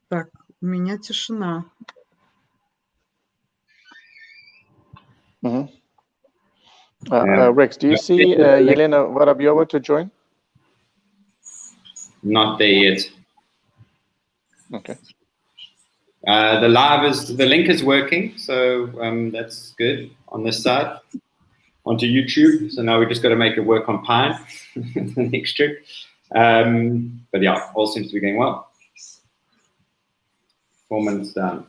Так, у меня тишина. Rex, do you see Yelena Vorobyova to join? Not there yet. Okay. The link is working, so that's good on this side. Onto YouTube. So now we just got to make it work on Pine, the next trick. But yeah, all seems to be going well. 4 minutes down.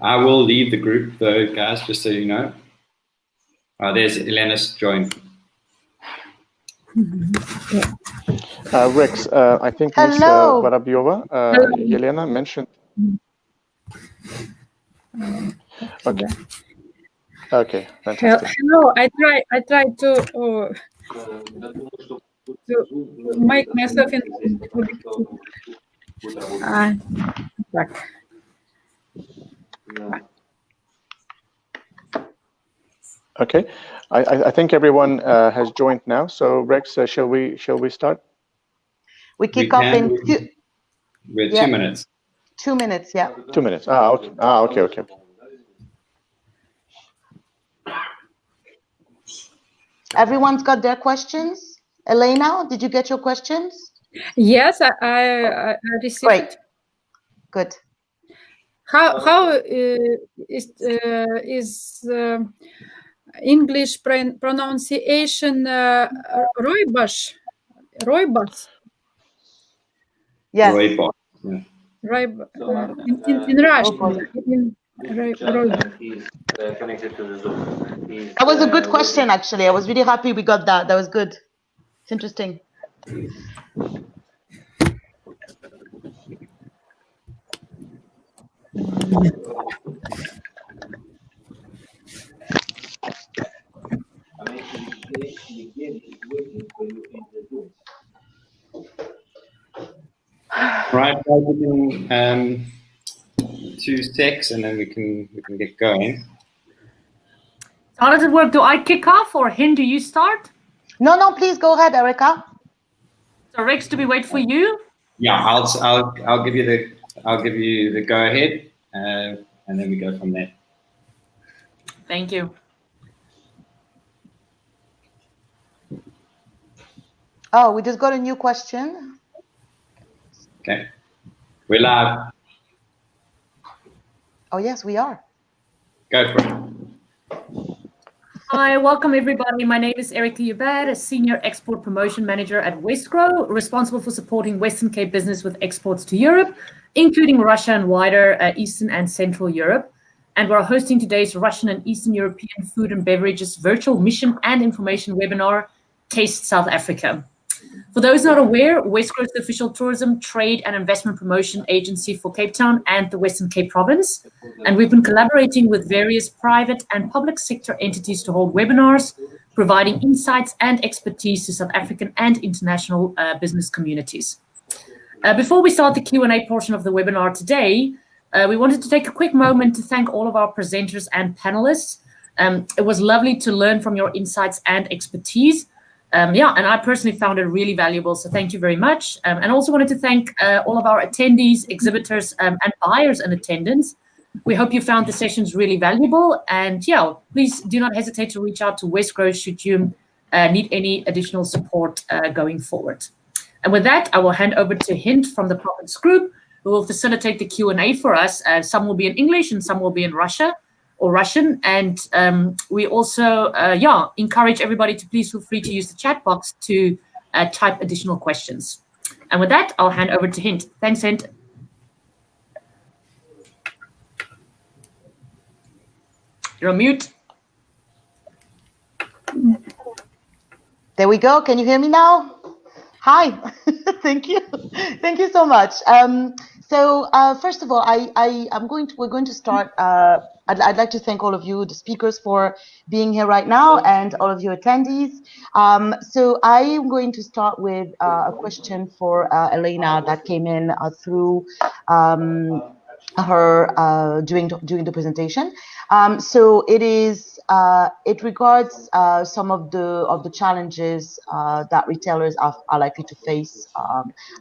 I will leave the group though, guys, just so you know. There's Elena's joined. Rex, I think Ms. Vorobyova, Yelena mentioned. Okay. Okay, fantastic. Hello, I tried to make myself in. Okay, I think everyone has joined now. So Rex, shall we start? We kick off in with 2 minutes. 2 minutes, yeah. 2 minutes. Okay. Everyone's got their questions. Elena, did you get your questions? Yes, I received. Great. Good. How is English pronunciation Rooibos? Rooibos. Yes. Rooibos. In Russian. That was a good question, actually. I was really happy we got that. That was good. It's interesting. Right, we can 2 secs and then we can get going. How does it work? Do I kick off or Hind, do you start? No, please go ahead, Erica. So Rex, do we wait for you? Yeah, I'll give you the go ahead, and then we go from there. Thank you. Oh, we just got a new question. Okay, we're live. Oh yes, we are. Go for it. Hi, welcome everybody. My name is Erica Hubert, a Senior Export Promotion Manager at Westgrow, responsible for supporting Western Cape business with exports to Europe, including Russia and wider Eastern and Central Europe. And we're hosting today's Russian and Eastern European food and beverages virtual mission and information webinar, Taste South Africa. For those not aware, Westgrow is the official tourism, trade and investment promotion agency for Cape Town and the Western Cape province. And we've been collaborating with various private and public sector entities to hold webinars, providing insights and expertise to South African and international business communities. Before we start the Q&A portion of the webinar today, we wanted to take a quick moment to thank all of our presenters and panelists. It was lovely to learn from your insights and expertise. And I personally found it really valuable, so thank you very much. And also wanted to thank all of our attendees, exhibitors, and buyers in attendance. We hope you found the sessions really valuable, and please do not hesitate to reach out to Westgrow should you need any additional support going forward. And with that, I will hand over to Hind from the Profits Group, who will facilitate the Q&A for us. Some will be in English and some will be in Russia or Russian. And we also, encourage everybody to please feel free to use the chat box to type additional questions. And with that, I'll hand over to Hint. Thanks, Hint. You're on mute. There we go. Can you hear me now? Hi. Thank you. Thank you so much. So first of all, we're going to start. I'd like to thank all of you, the speakers, for being here right now, and all of you attendees. So I am going to start with a question for Elena that came in through her during the presentation. So it regards some of the challenges that retailers are likely to face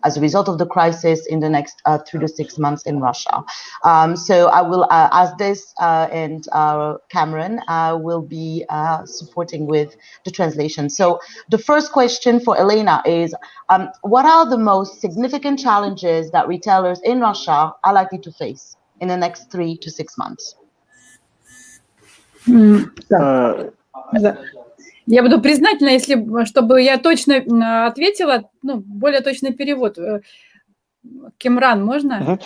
as a result of the crisis in the next 3 to 6 months in Russia. So I will ask this, and Cameron will be supporting with the translation. So the first question for Elena is, what are the most significant challenges that retailers in Russia are likely to face in the next 3 to 6 months? Да. Я буду признательна, если чтобы я точно ответила, более точный перевод. Кимран, можно?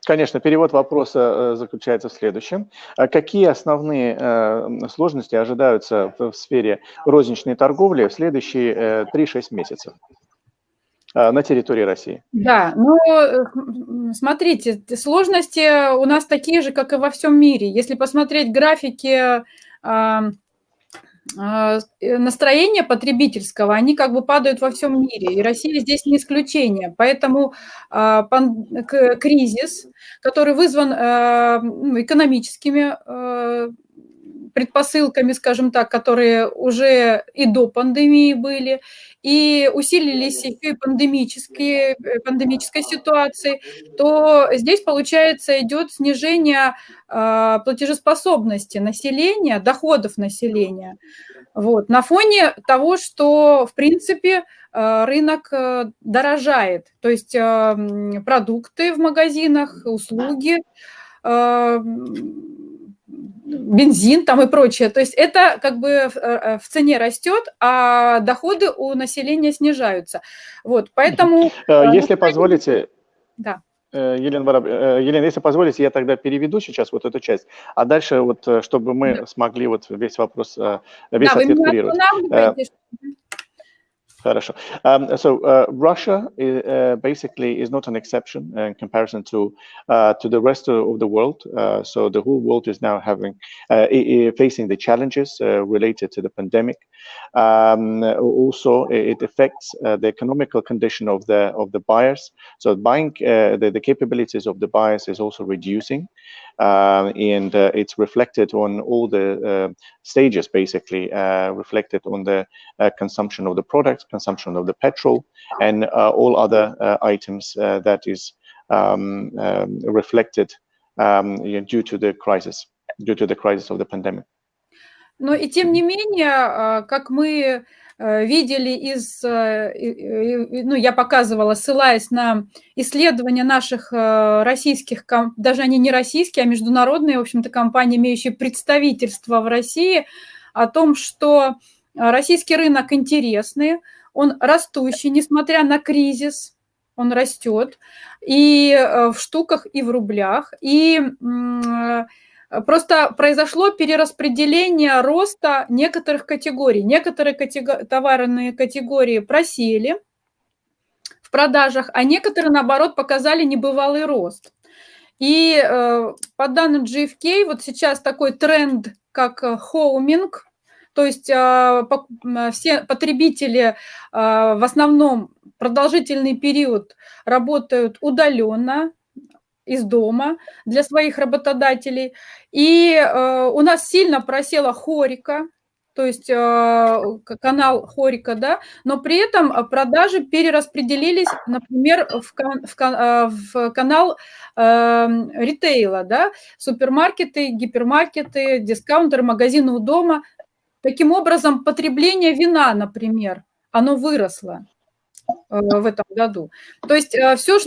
Конечно, перевод вопроса заключается в следующем. Какие основные сложности ожидаются в сфере розничной торговли в следующие 3-6 месяцев на территории России? Да, смотрите, сложности у нас такие же, как и во всем мире. Если посмотреть графики настроения потребительского, они как бы падают во всем мире, и Россия здесь не исключение. Поэтому кризис, который вызван экономическими предпосылками, скажем так, которые уже и до пандемии были, и усилились еще и пандемической ситуацией, то здесь, получается, идет снижение платежеспособности населения, доходов населения. Вот. На фоне того, что, в принципе, рынок дорожает, то есть продукты в магазинах, услуги, бензин там и прочее. То есть это как бы в цене растет, а доходы у населения снижаются. Вот, поэтому... Если позволите... Да. Елена, если позволите, я тогда переведу сейчас вот эту часть, а дальше вот, чтобы мы смогли вот весь вопрос, весь ответ курировать. Хорошо. So Russia basically is not an exception in comparison to the rest of the world. So the whole world is now facing the challenges related to the pandemic. Also, it affects the economical condition of the buyers. So buying the capabilities of the buyers is also reducing, and it's reflected on all the stages, basically reflected on the consumption of the products, consumption of the petrol, and all other items that is reflected due to the crisis of the pandemic. Но и тем не менее, как мы видели я показывала, ссылаясь на исследования наших российских, даже они не российские, а международные, в общем-то, компании, имеющие представительство в России, о том, что российский рынок интересный, он растущий, несмотря на кризис, он растет и в штуках, и в рублях, и просто произошло перераспределение роста некоторых категорий. Некоторые товарные категории просели в продажах, а некоторые, наоборот, показали небывалый рост. И по данным GfK, вот сейчас такой тренд, как хоуминг, то есть все потребители в основном продолжительный период работают удаленно, из дома для своих работодателей. И у нас сильно просела хорика, то есть канал хорика, да, но при этом продажи перераспределились, например, в канал ритейла, да, супермаркеты, гипермаркеты, дискаунтеры, магазины у дома. Таким образом, потребление вина, например, оно выросло в этом году. То есть все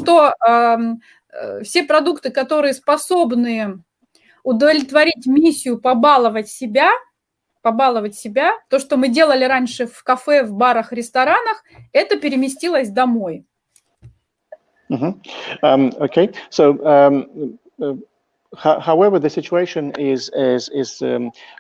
продукты, которые способны удовлетворить миссию, побаловать себя, то, что мы делали раньше в кафе, в барах, ресторанах, это переместилось домой. Okay, so however, the situation is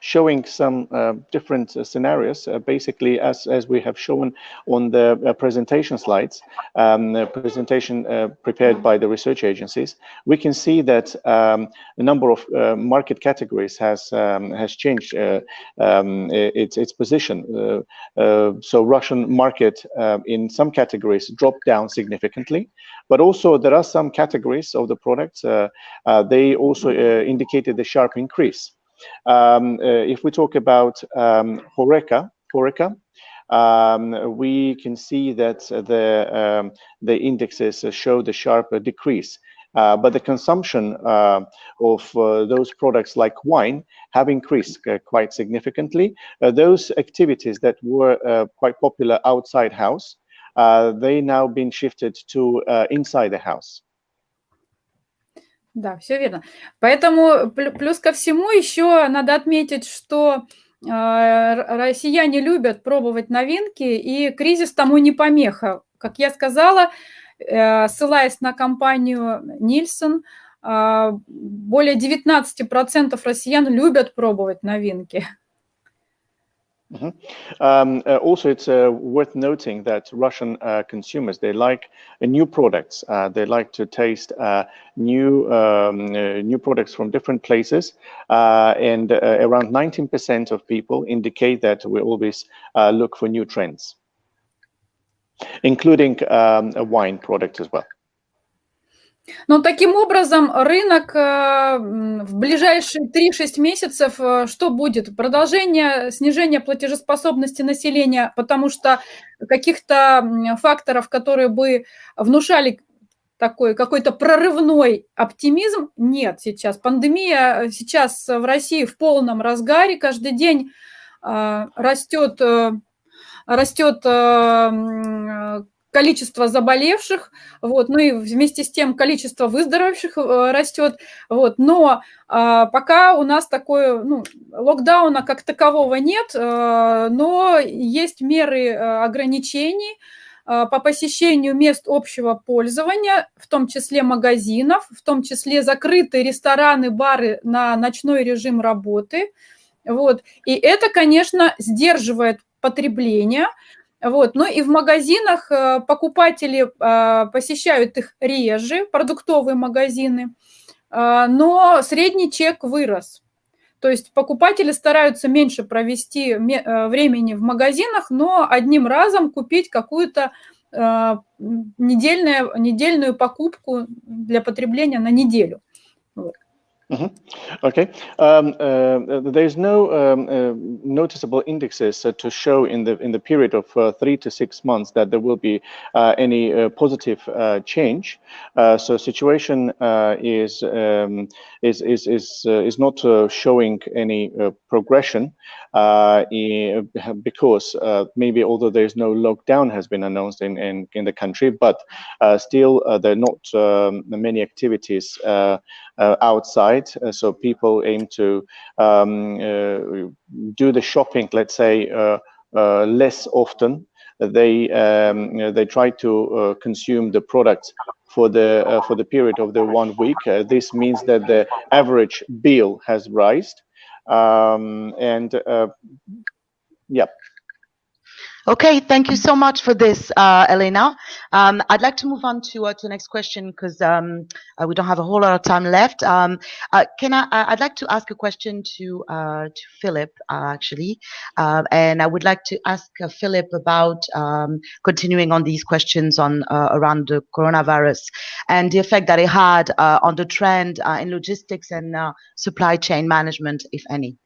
showing some different scenarios. Basically, as we have shown on the presentation slides, the presentation prepared by the research agencies, we can see that a number of market categories has changed its position. So Russian market in some categories dropped down significantly, but also there are some categories of the products they also indicated a sharp increase. If we talk about Horeca, we can see that the indexes show the sharp decrease. But the consumption of those products like wine have increased quite significantly. Those activities that were quite popular outside house, they now been shifted to inside the house. Да, все верно. Поэтому плюс ко всему еще надо отметить, что россияне любят пробовать новинки, и кризис тому не помеха. Как я сказала, ссылаясь на компанию Nielsen, более 19% россиян любят пробовать новинки. Also, it's worth noting that Russian consumers, they like new products. They like to taste new products from different places. And around 19% of people indicate that we always look for new trends, including a wine product as well. Но таким образом рынок в ближайшие 3-6 месяцев что будет? Продолжение снижения платежеспособности населения, потому что каких-то факторов, которые бы внушали такой какой-то прорывной оптимизм, нет сейчас. Пандемия сейчас в России в полном разгаре, каждый день растет количество заболевших, вот, ну и вместе с тем количество выздоровевших растет, вот, но пока у нас такое, локдауна как такового нет, но есть меры ограничений по посещению мест общего пользования, в том числе магазинов, в том числе закрытые рестораны, бары на ночной режим работы, вот, и это, конечно, сдерживает потребление. Вот. Ну и в магазинах покупатели посещают их реже, продуктовые магазины, но средний чек вырос. То есть покупатели стараются меньше провести времени в магазинах, но одним разом купить какую-то недельную покупку для потребления на неделю. Вот. Okay. There's no noticeable indexes to show in the period of 3 to 6 months that there will be any positive change. So situation is not showing any progression because maybe although there's no lockdown has been announced in the country, but still there are not many activities outside, so people aim to do the shopping, let's say, less often. They try to consume the products for the period of the 1 week. This means that the average bill has risen, yeah. Okay, thank you so much for this, Elena. I'd like to move on to the next question because we don't have a whole lot of time left. I'd like to ask a question to Philip, actually, and I would like to ask Philip about continuing on these questions on around the coronavirus and the effect that it had on the trend in logistics and supply chain management, if any.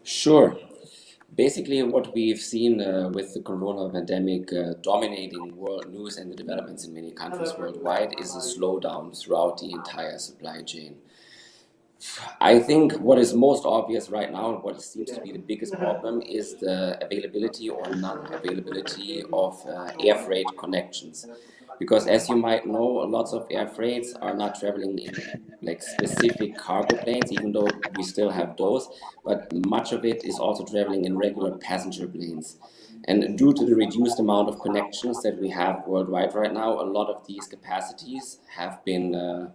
Sure. Basically, what we've seen with the corona pandemic dominating world news and the developments in many countries worldwide is a slowdown throughout the entire supply chain. I think what is most obvious right now, and what seems to be the biggest problem, is the availability or non-availability of air freight connections. Because as you might know, lots of air freights are not traveling in like specific cargo planes, even though we still have those, but much of it is also traveling in regular passenger planes. And due to the reduced amount of connections that we have worldwide right now, a lot of these capacities have been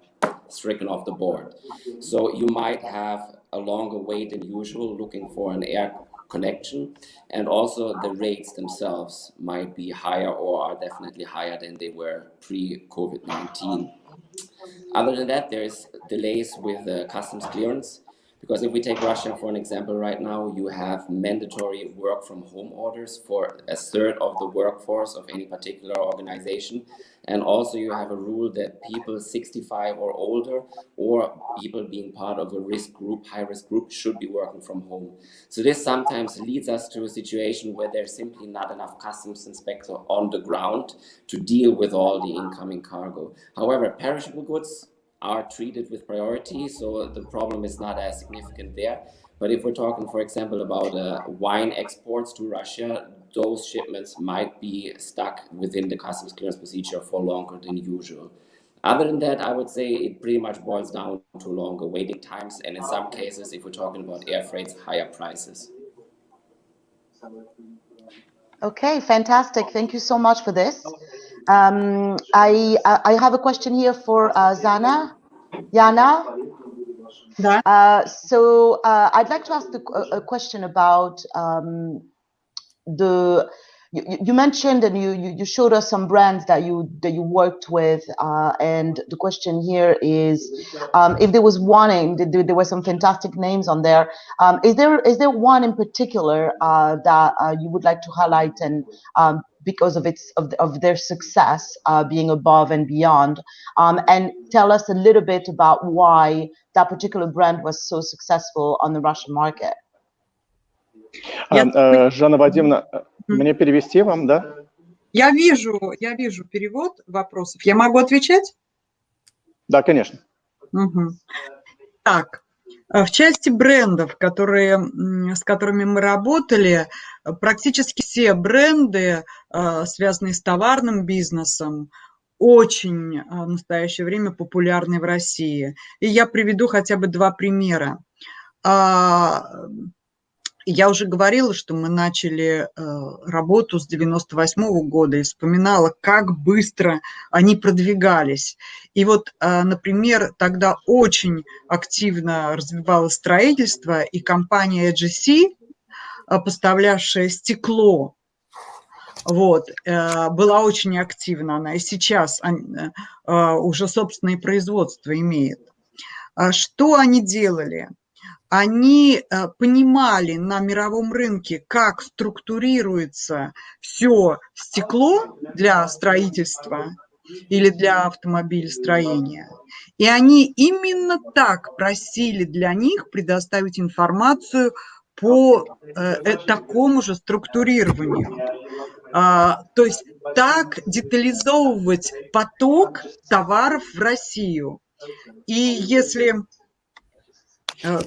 stricken off the board. So you might have a longer wait than usual looking for an air connection, and also the rates themselves might be higher or are definitely higher than they were pre-COVID-19. Other than that, there's delays with customs clearance, because if we take Russia for an example right now, you have mandatory work from home orders for a third of the workforce of any particular organization. And also you have a rule that people 65 or older, or people being part of a risk group, high risk group, should be working from home. So this sometimes leads us to a situation where there's simply not enough customs inspector on the ground to deal with all the incoming cargo. However, perishable goods are treated with priority, so the problem is not as significant there. But if we're talking, for example, about wine exports to Russia, those shipments might be stuck within the customs clearance procedure for longer than usual. Other than that, I would say it pretty much boils down to longer waiting times, and in some cases, if we're talking about air freights, higher prices. Okay, fantastic. Thank you so much for this. I have a question here for Zana. Yana? Да. So I'd like to ask a question about you mentioned and you showed us some brands that you worked with, and the question here is if there was one, there were some fantastic names on there. Is there one in particular that you would like to highlight, and because of their success being above and beyond, and tell us a little bit about why that particular brand was so successful on the Russian market? Жанна Вадимовна, мне перевести вам, да? Я вижу перевод вопросов. Я могу отвечать? Да, конечно. Угу. Так, в части брендов, с которыми мы работали, практически все бренды, связанные с товарным бизнесом, очень в настоящее время популярны в России. И я приведу хотя бы два примера. Я уже говорила, что мы начали работу с 98-го года и вспоминала, как быстро они продвигались. И вот, например, тогда очень активно развивалось строительство, и компания AGC, поставлявшая стекло, была очень активна. Она и сейчас уже собственное производство имеет. Что они делали? Они понимали на мировом рынке, как структурируется все стекло для строительства или для автомобилестроения. И они именно так просили для них предоставить информацию по такому же структурированию. То есть так детализовывать поток товаров в Россию. И если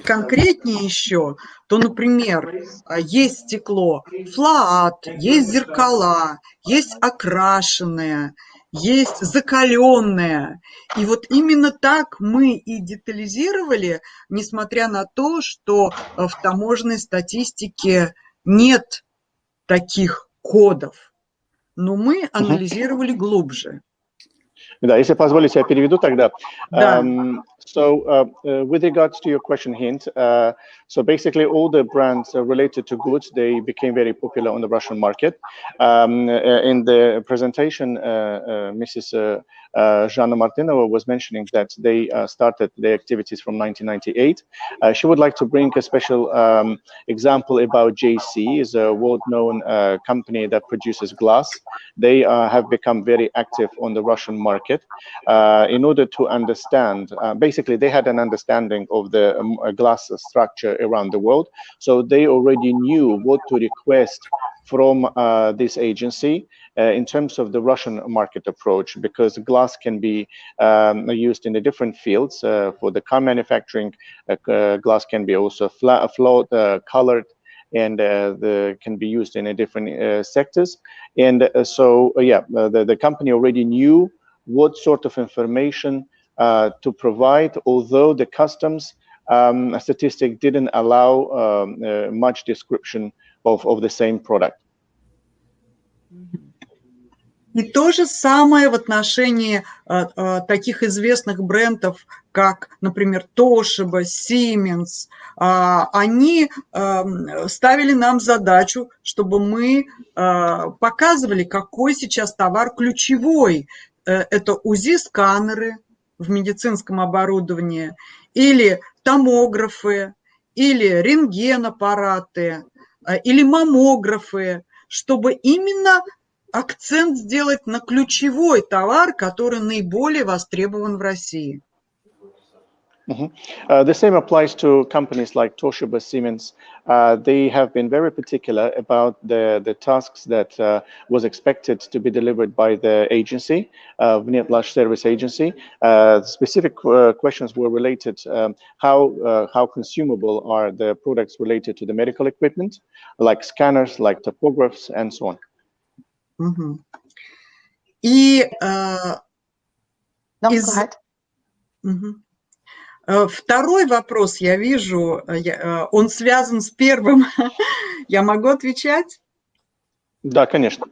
конкретнее еще, то, например, есть стекло флат, есть зеркала, есть окрашенное, есть закаленное. И вот именно так мы и детализировали, несмотря на то, что в таможенной статистике нет таких кодов. Но мы анализировали глубже. Да, если позволите, я переведу тогда. Да. So with regards to your question, Hint, so basically all the brands related to goods, they became very popular on the Russian market. In the presentation, Mrs. Zhanna Martinova was mentioning that they started their activities from 1998. She would like to bring a special example about JC, is a world-known company that produces glass. They have become very active on the Russian market in order to understand, basically they had an understanding of the glass structure around the world. So they already knew what to request from this agency in terms of the Russian market approach, because glass can be used in the different fields. For the car manufacturing, glass can be also flawed, colored, and can be used in different sectors. And the company already knew what sort of information to provide, although the customs statistic didn't allow much description of the same product. И то же самое в отношении таких известных брендов, как, например, Toshiba, Siemens. Они ставили нам задачу, чтобы мы показывали, какой сейчас товар ключевой. Это УЗИ-сканеры в медицинском оборудовании, или томографы, или рентген-аппараты, или маммографы, чтобы именно акцент сделать на ключевой товар, который наиболее востребован в России. The same applies to companies like Toshiba, Siemens. They have been very particular about the tasks that was expected to be delivered by the agency, Внеплащ Service Agency. Specific questions were related how consumable are the products related to the medical equipment, like scanners, like topographs, and so on. Угу. И второй вопрос, я вижу, он связан с первым. Я могу отвечать? Да, конечно.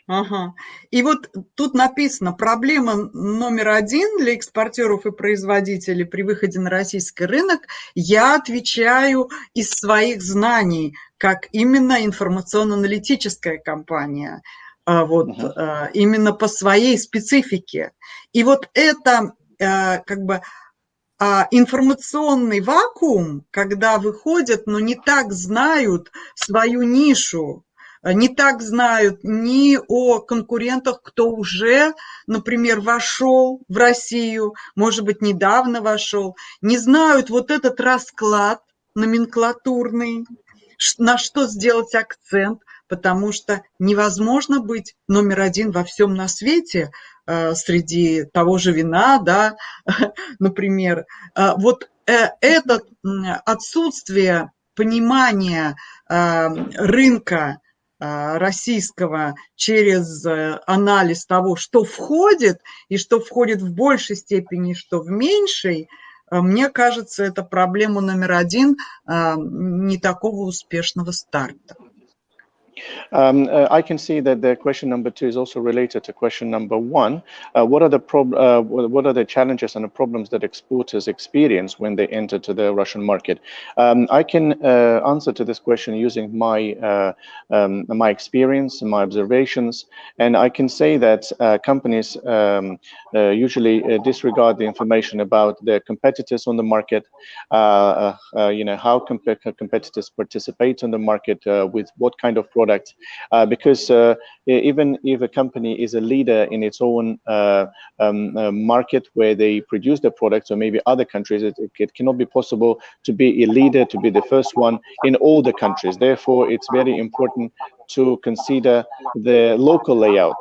Ага. И вот тут написано, проблема номер один для экспортеров и производителей при выходе на российский рынок. Я отвечаю из своих знаний, как именно информационно-аналитическая компания, именно по своей специфике. И вот это как бы информационный вакуум, когда выходят, но не так знают свою нишу, не так знают ни о конкурентах, кто уже, например, вошел в Россию, может быть, недавно вошел, не знают вот этот расклад номенклатурный, на что сделать акцент, потому что невозможно быть номер один во всем на свете среди того же вина, да, например. Вот это отсутствие понимания рынка российского через анализ того, что входит, и что входит в большей степени, что в меньшей, мне кажется, это проблема номер один не такого успешного старта. I can see that the question number 2 is also related to question number 1. What are the challenges and the problems that exporters experience when they enter to the Russian market? I can answer to this question using my experience and my observations, and I can say that companies usually disregard the information about their competitors on the market, how competitors participate on the market, with what kind of product. Because even if a company is a leader in its own market where they produce the products, or maybe other countries, it cannot be possible to be a leader, to be the first one in all the countries. Therefore, it's very important to consider the local layout,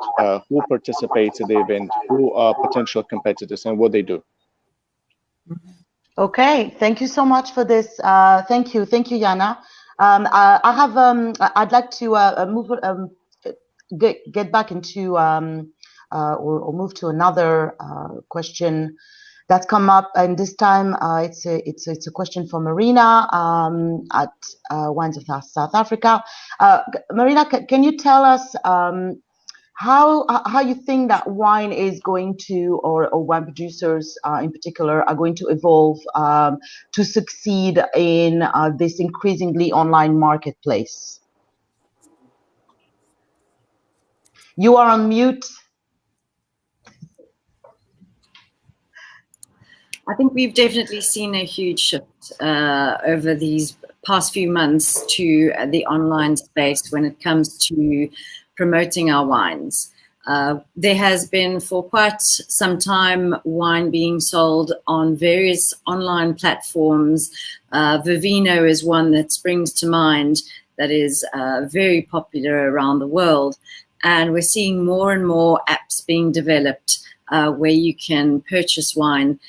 who participates in the event, who are potential competitors, and what they do. Okay, thank you so much for this. Thank you, Jana. I'd like to get back into or move to another question that's come up, and this time it's a question from Marina at Wines of South Africa. Marina, can you tell us how you think that wine is going to, or wine producers in particular, are going to evolve to succeed in this increasingly online marketplace? You are on mute. I think we've definitely seen a huge shift over these past few months to the online space when it comes to promoting our wines. There has been for quite some time wine being sold on various online platforms. Vivino is one that springs to mind that is very popular around the world. And we're seeing more and more apps being developed where you can purchase wine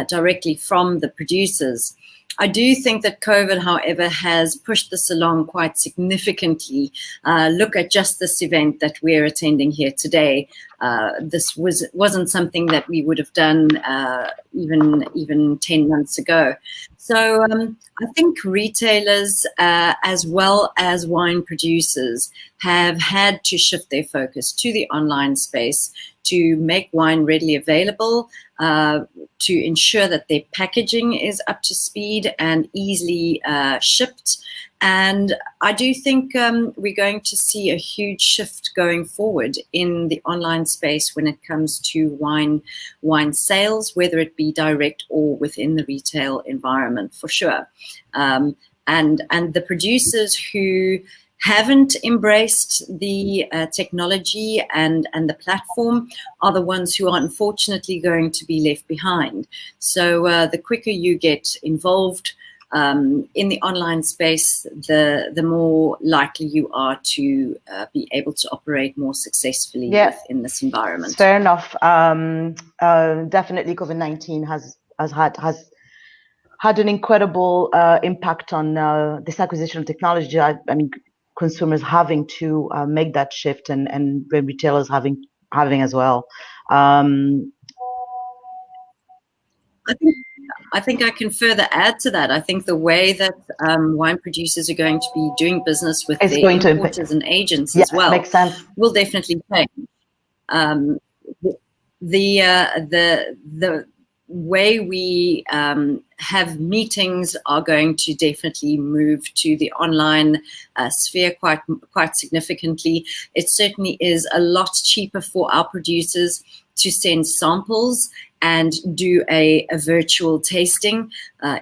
directly from the producers. I do think that COVID, however, has pushed this along quite significantly. Look at just this event that we're attending here today. This wasn't something that we would have done even 10 months ago. So I think retailers as well as wine producers have had to shift their focus to the online space to make wine readily available, to ensure that their packaging is up to speed and easily shipped. And I do think we're going to see a huge shift going forward in the online space when it comes to wine sales, whether it be direct or within the retail environment, for sure. And the producers who haven't embraced the technology and the platform are the ones who are unfortunately going to be left behind. So the quicker you get involved in the online space, the more likely you are to be able to operate more successfully within this environment. Fair enough. Definitely COVID-19 has had an incredible impact on this acquisition of technology. I mean, consumers having to make that shift and retailers having as well. I think I can further add to that. I think the way that wine producers are going to be doing business with their importers and agents as well makes sense. Will definitely change. The way we have meetings are going to definitely move to the online sphere quite significantly. It certainly is a lot cheaper for our producers to send samples and do a virtual tasting.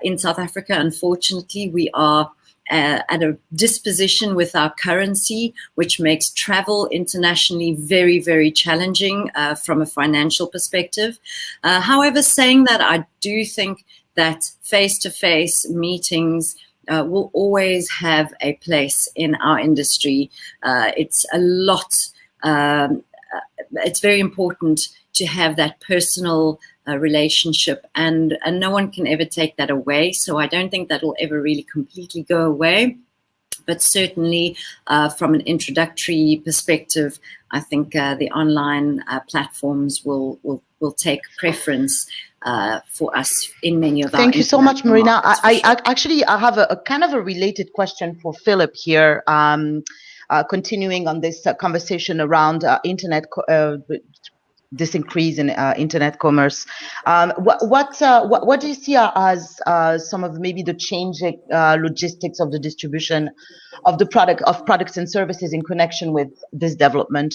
In South Africa, unfortunately, we are at a disposition with our currency, which makes travel internationally very, very challenging from a financial perspective. However, saying that, I do think that face-to-face meetings will always have a place in our industry. It's a lot, it's very important to have that personal relationship, and no one can ever take that away. So I don't think that will ever really completely go away. But certainly from an introductory perspective, I think the online platforms will take preference for us in many of our. Thank you so much, Marina. I have a kind of a related question for Philip here. Continuing on this conversation around this increase in internet commerce, what do you see as some of maybe the changing logistics of the distribution of the products and services in connection with this development?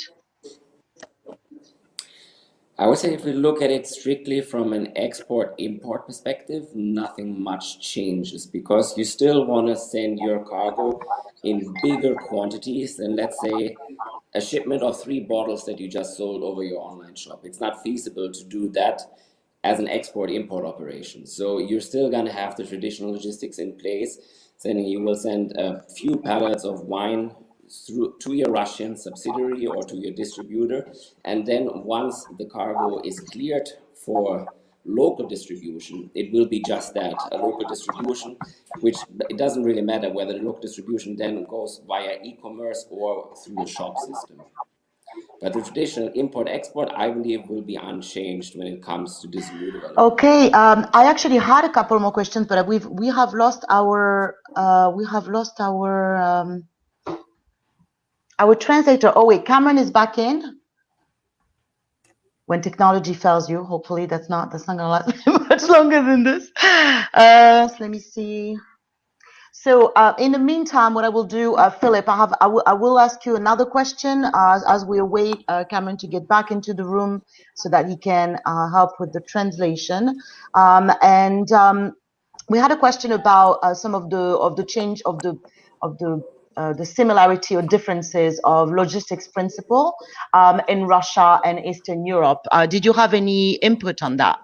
I would say if we look at it strictly from an export-import perspective, nothing much changes, because you still want to send your cargo in bigger quantities than, let's say, a shipment of 3 bottles that you just sold over your online shop. It's not feasible to do that as an export-import operation. So you're still going to have the traditional logistics in place. You will send a few pallets of wine to your Russian subsidiary or to your distributor, and then once the cargo is cleared for local distribution, it will be just that, a local distribution, which it doesn't really matter whether the local distribution then goes via e-commerce or through a shop system. But the traditional import-export, I believe, will be unchanged when it comes to this new development. Okay, I actually had a couple more questions, but we have lost our translator. Oh wait, Cameron is back in. When technology fails you, hopefully that's not gonna last much longer than this. So let me see. So in the meantime, what I will do, Philip, I will ask you another question as we await Cameron to get back into the room so that he can help with the translation. We had a question about some of the change of the similarity or differences of logistics principle in Russia and Eastern Europe. Did you have any input on that?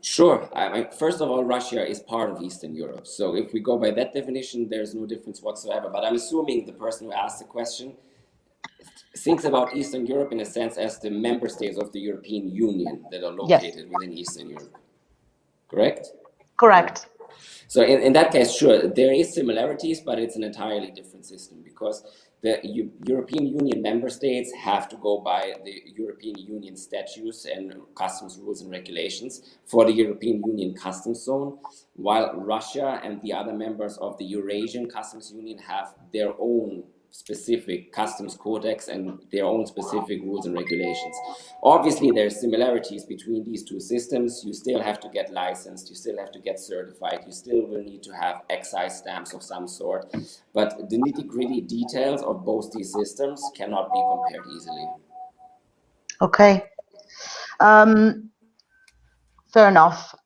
Sure. I mean, first of all, Russia is part of Eastern Europe. So if we go by that definition, there's no difference whatsoever. But I'm assuming the person who asked the question thinks about Eastern Europe in a sense as the member states of the European Union that are located within Eastern Europe. Correct? Correct. So in that case, sure, there is similarities, but it's an entirely different system because the European Union member states have to go by the European Union statutes and customs rules and regulations for the European Union customs zone, while Russia and the other members of the Eurasian Customs Union have their own specific customs codex and their own specific rules and regulations. Obviously, there's similarities between these two systems. You still have to get licensed, you still have to get certified, you still will need to have excise stamps of some sort, but the nitty-gritty details of both these systems cannot be compared easily. Okay. Fair enough.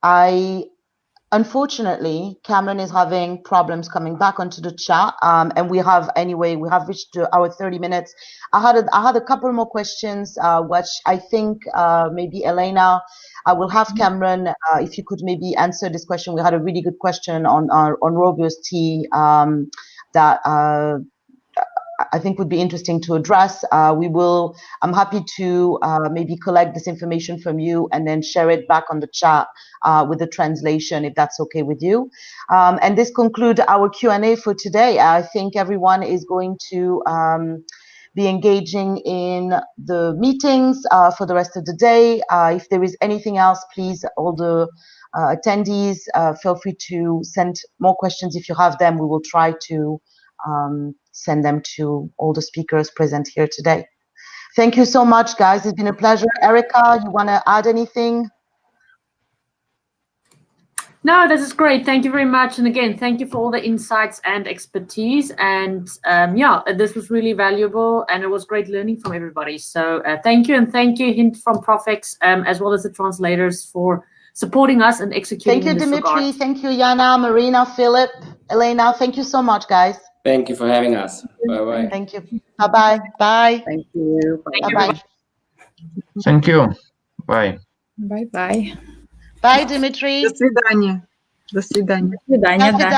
Unfortunately, Cameron is having problems coming back onto the chat, and we have reached our 30 minutes. I had a couple more questions, which I think maybe Elena, I will have Cameron, if you could maybe answer this question. We had a really good question on Robust tea that I think would be interesting to address. I'm happy to maybe collect this information from you and then share it back on the chat with the translation, if that's okay with you. And this concludes our Q&A for today. I think everyone is going to be engaging in the meetings for the rest of the day. If there is anything else, please, all the attendees, feel free to send more questions if you have them. We will try to send them to all the speakers present here today. Thank you so much, guys. It's been a pleasure. Erica, you want to add anything? No, this is great. Thank you very much. And again, thank you for all the insights and expertise. And yeah, this was really valuable and it was great learning from everybody. So thank you. And thank you, Hint from Profex, as well as the translators for supporting us and executing. Thank you, Dimitri. Thank you, Yana, Marina, Philip, Elena. Thank you so much, guys. Thank you for having us. Bye-bye. Thank you. Bye-bye. Bye. Thank you. Bye-bye. Thank you. Bye. Bye-bye. Bye, Dimitri. До свидания. До свидания. До свидания, До да. свидания.